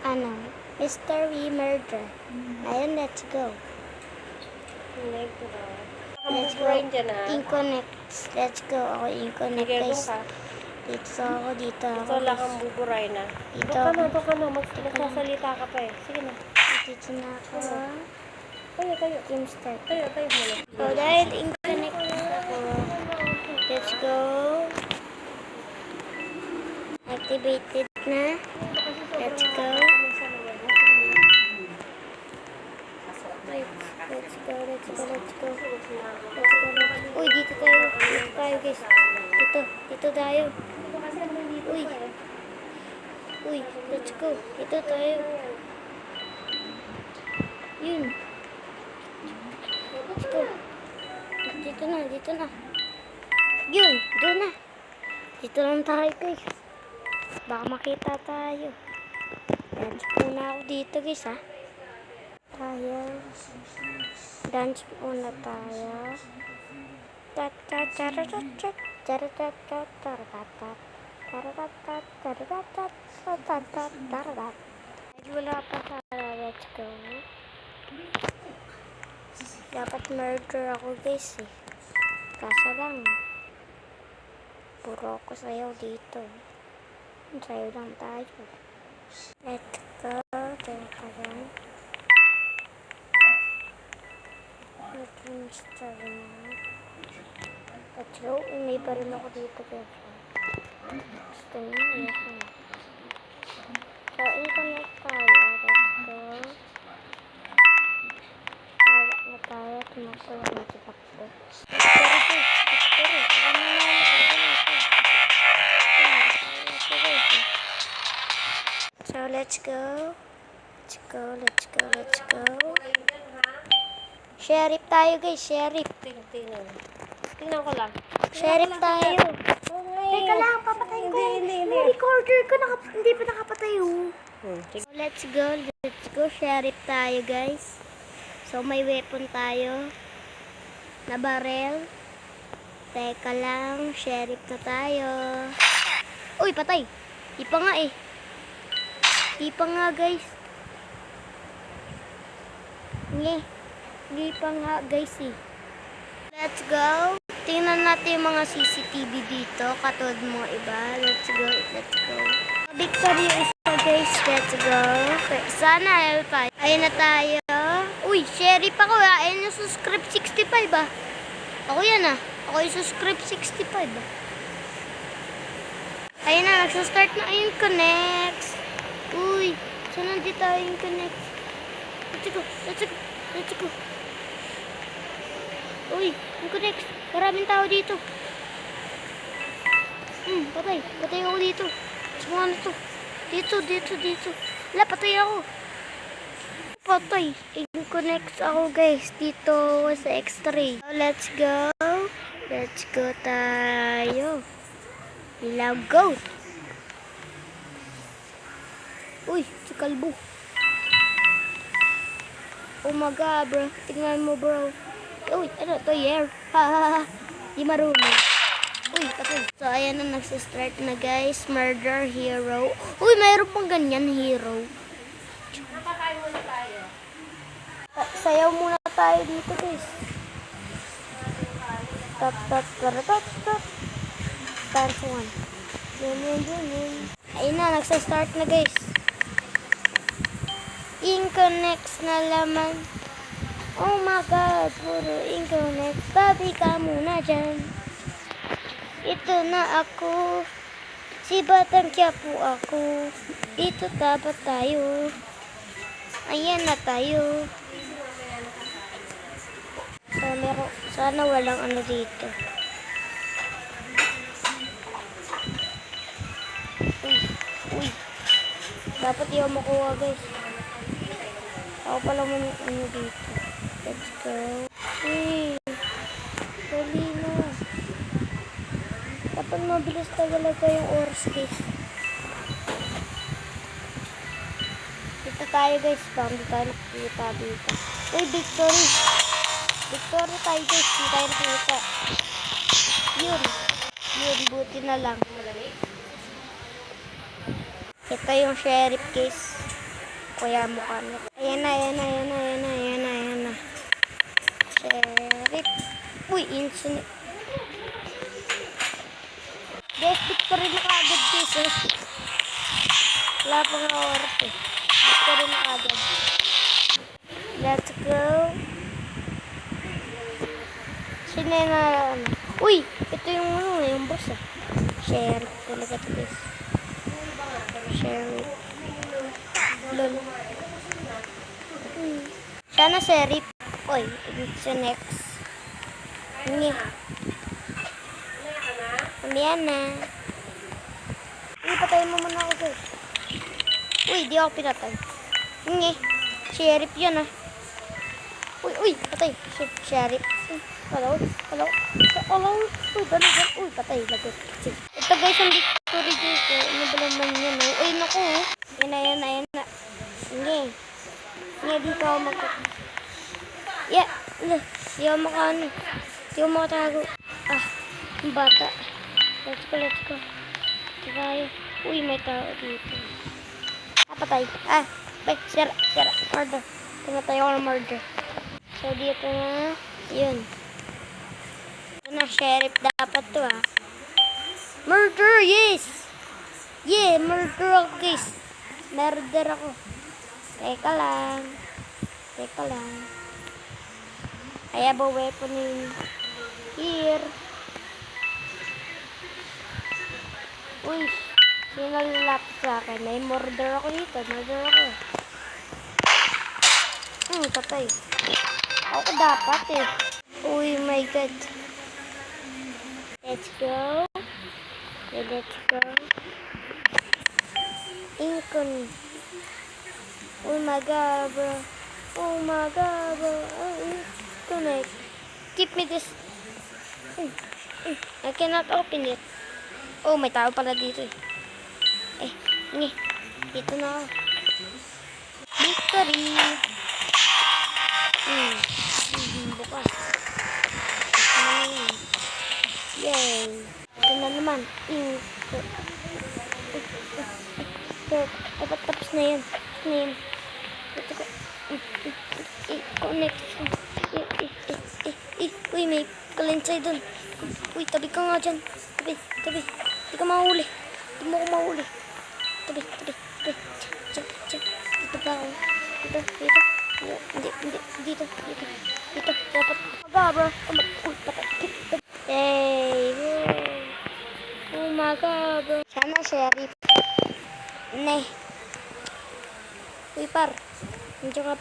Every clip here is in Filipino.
ano, Mystery Murder. Ayun, let's go. Let's go. Inconex. Let's go. Ako Inconex, guys. Dito ako, dito ako. Ito lang ang buburay na. Dito Doon ka na. Magsasalita ka pa eh. Sige na. Dito na ako. Tayo. Game start. Tayo muna. So, dahil Inconex ako, let's go. Activated na. Let's go. Let's go. Uy, dito tayo. Dito tayo, guys. Dito tayo. Uy, let's go. Dito tayo. Yun. Let's go. Dito na. Yun, doon na. Dito lang tayo, guys. Baka makita tayo. Dance muna ako dito, guys, ha. Dance muna tayo. Wala pa sana. Let's go. Dapat murder ako, guys, eh. Kaso lang, puro ako sayaw dito. Sayaw lang tayo. Let's go. Teka lang. Let's go. May baril ako dito, guys. Gusto niyo? Ayoko na. So, Inconex tayo. Let's go. Wala na tayo. Tumakbo na tumakbo. So, let's go. Let's go. Sheriff tayo, guys. Sheriff. Tingnan ko lang. Sheriff tayo. Teka lang, papatay ko. Hindi. Recorder ko, hindi pa nakapatay. So, let's go. Sheriff tayo, guys. So, may weapon tayo. Na barrel. Teka lang, sheriff na tayo. Uy, patay. Di pa nga eh. Di pa nga, guys. Di pa nga, guys eh. Let's go. Tingnan natin yung mga CCTV dito. Katulad mga iba. Let's go. Victory is guys. Let's go. Sana tayo. Ayun na tayo. Uy, sheriff ako. Ayun yung subscribe 65 ah. Ako yan ah. Ako yung subscribe 65 ah. Ayun na. Nagsastart na yung Inconex. Uy, saan nandito tayo yung Inconex? Let's go. Uy, Inconex. Maraming tao dito. Patay ako dito. Semua na to. Dito. Wala, patay ako. Inconex ako, guys. Dito sa X-ray. So, let's go tayo. Ilaw, go. Uy, si Kalbo. Oh my God, bro. Tingnan mo, bro. Uy, ano to, yeah. Di marunong. Uy, patay. So, ayan na, nagsistart na, guys. Murder, hero. Uy, mayroon pang ganyan, hero. Napakain muna tayo. Sayaw muna tayo dito, guys. Tap. Dance one. Ayun na, nagsistart na, guys. Inconex na laman. Oh my God, puro Inconex. Babi ka muna dyan. Ito na ako. Si Batang Quiapo ako. Dito dapat tayo. Ayan na tayo. So, sana walang ano dito. Uy. Dapat yung makuha, guys. Ako pala mo ano dito. Let's go. Dali na. Dapat mabilis talaga yung oras, guys. Dito tayo, guys. Baka hindi tayo nakikita dito. Uy, victory. Victory tayo, guys. Hindi tayo nakikita. Yun, buti na lang. Ito yung sheriff, guys. Kuya mukha niya. Ayan na, ayan na, ayan na, ayan na, ayan na, ayan na. Sheriff. Uy, insunod. Guys, victory na kaagad, Jesus. Wala pa nga oras eh. Victory na kaagad. Let's go. Sino yung ano? Uy, ito yung ano, yung boss ah. Sheriff talaga ito, guys. Sheriff. Lol. Sana sheriff. Uy, ito next. Hindi. Ayan na. Uy, patayin mo muna ako, guys. Uy, di ako pinatay. Hindi. Sheriff yun ah. Uy, uy, patay. Sheriff. Hello, hello. Hello. Uy, dali. Uy, patay. Lagot. Ito guys, ang victory dito. Ano ba naman yun? Oh? Uy, naku. Yan na, yan na, yan na. Hindi. Hindi, dito ako Yeah. Di ako makano. Di ako makatago. Ah, ang bata. Let's go, let's go. Tayo. Uy, may tao dito. Patay. Bay, sira. Murder. Tumatay ako ng murder. So, dito na. Yun. Ito na, sheriff dapat to ah. Murder, yes! Yeah, murder ako guys. Murder ako. Teka lang. I have a weapon in here. Uy, sino lalapit sa akin? May murder ako dito. Murder ako. Patay. Ako dapat eh. Uy, my God. Let's go. Okay, let's go. Incon. Oh my God, bro. Oh my God, bro. Connect. Keep me this. I cannot open it. Oh, may tao pala dito eh. Nge. Dito na ako. Victory. Bukas. Yay. Ito na naman. Dapat tapos na yan. Connection. Uy, may kalinsay dun. Uy, tabi ka nga dyan. Tabi. Hindi ka mahuli. Hindi mo ko mahuli. Tabi. Dito ba ako? Dito. Hindi. Dito. Dapat. Bro. Uy, patay. Hey, bro. Oh my God, bro. Sana sheriff. Ne. Uy, par. Nandiyan nga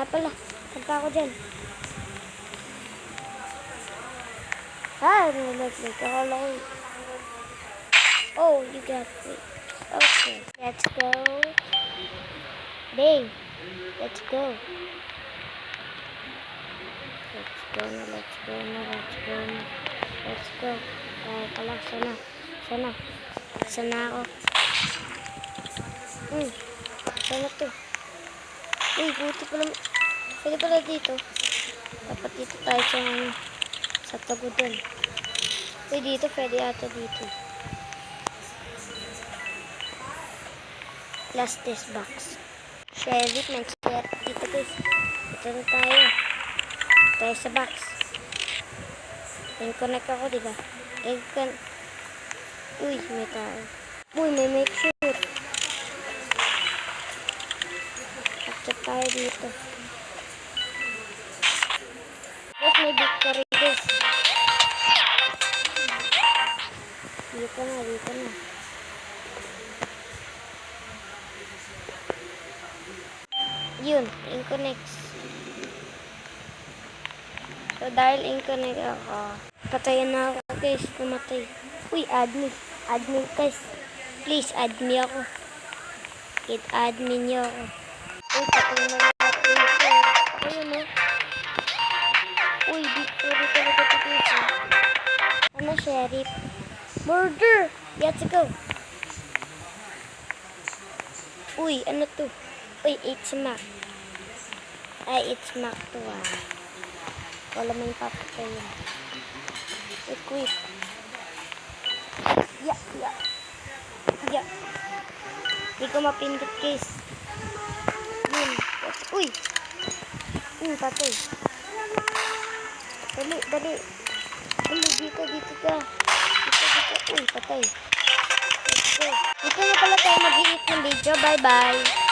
pala. Kanta ako dyan. Nalaglag. Akala ko. Oh, you got me. Okay. Let's go. Bang. Let's go. Let's go. Pala. Sana ako. Sana to. Uy, buti pala. Pwede pala dito. Dapat dito tayo sa tagudan. Uy, dito. Pwede ata dito. Last test box. Sheriff, sheriff dito guys. Ito na tayo. Tayo sa box. Connect ako, diba? Uy, may tao. Uy, may make sure. Accept tayo dito. Guys, may victory guys. Dito na. Yun, in-connect. So, dahil in-connect ako, patayin na ako guys, namatay. Uy, admin guys. Please, add me ako. Add me niyo ako. Uy, patayin na lahat dito. Ayun o. Uy, victory talaga ito guys. Ano, sheriff? Murder! Let's go. Uy, ano to? Uy, it's Mac. It's Mac to ah. Wala man papatayin. Equip. Yeah. Hindi ko mapindot guys. Uy! Patay. Dali, dali. Dali, dito, dito ka. Dito. Uy, patay. Let's go. Dito na pala tayo mag-iit ng video. Bye-bye.